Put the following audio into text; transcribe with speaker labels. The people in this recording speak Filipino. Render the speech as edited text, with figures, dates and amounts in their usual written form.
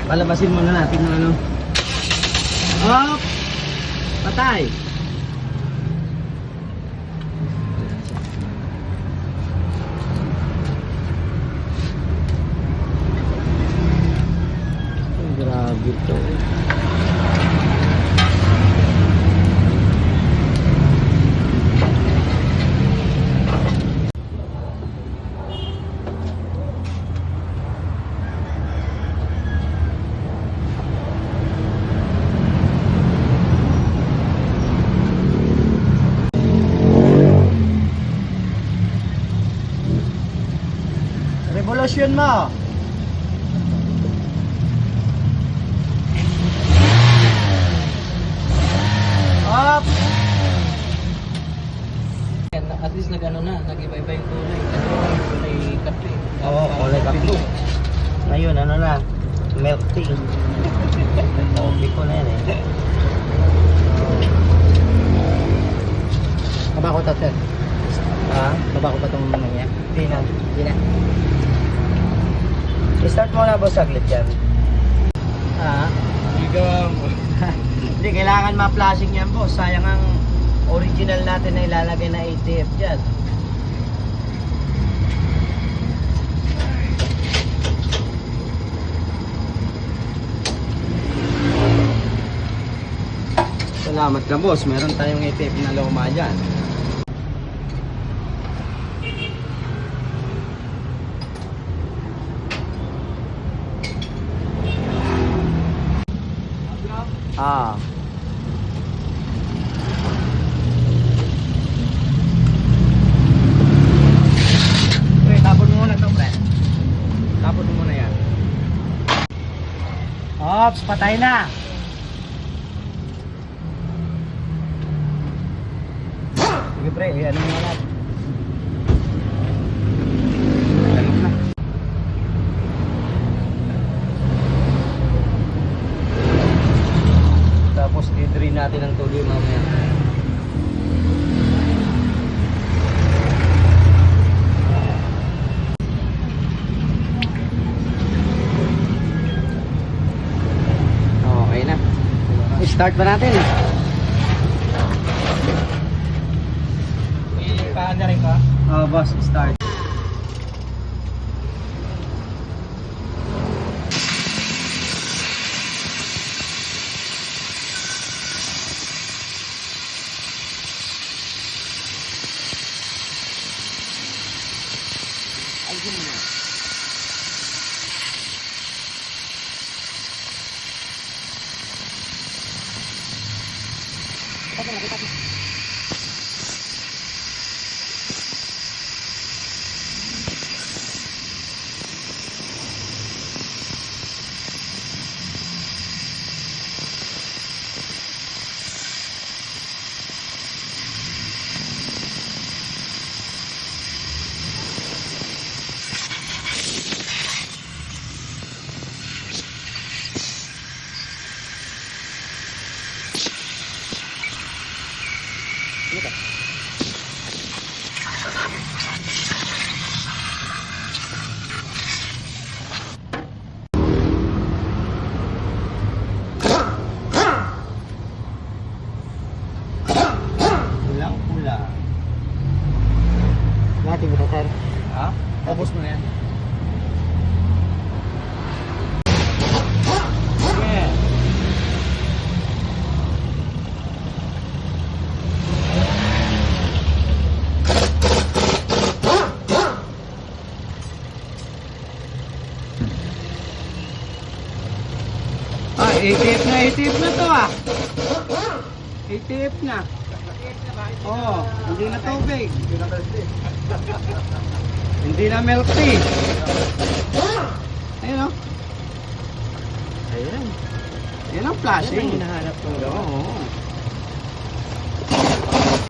Speaker 1: Palabasin muna natin ng ano. Up! Patay! Grabe to. Revolusyon mo. Up.
Speaker 2: At least nag-ano na, nag-iba-iba yung kulay. Kulay kape.
Speaker 1: Oo, kulay kape. Ngayon, ano na, milk tea. Coffee ko na yan eh.
Speaker 2: Baba ko sir.
Speaker 1: Ha?
Speaker 2: Baba ko pa itong mga yan.
Speaker 1: Hindi na.
Speaker 2: Hindi na.
Speaker 1: I-start mo na boss saglit yan.
Speaker 2: Ah?
Speaker 1: Ligaw mo. Hindi, kailangan ma-flashing yan boss. Sayang ang original natin na ilalagay na ATF dyan. Salamat ka boss, meron tayong ATF na luma dyan. Ah. Wait, tapon mo muna ito, pre. Tapon mo muna yan. Ops, patay na. Sige, pre, ano mo na. Ganun na. Tapos i-drain natin ang tuloy mamaya. Okay na. Start ba natin?
Speaker 2: Paanda rin ka?
Speaker 1: Boss, start. Pulang-pula.
Speaker 2: Natin mo sir.
Speaker 1: Ha? Ubos mo na yan. Yeah. ATF na to ah. ATF na. Oo, hindi na tubig. Hindi na milk tea. Ayun o. Ayan. Yan ang flashing.
Speaker 2: Yan ang hinahanap ko.
Speaker 1: Oo.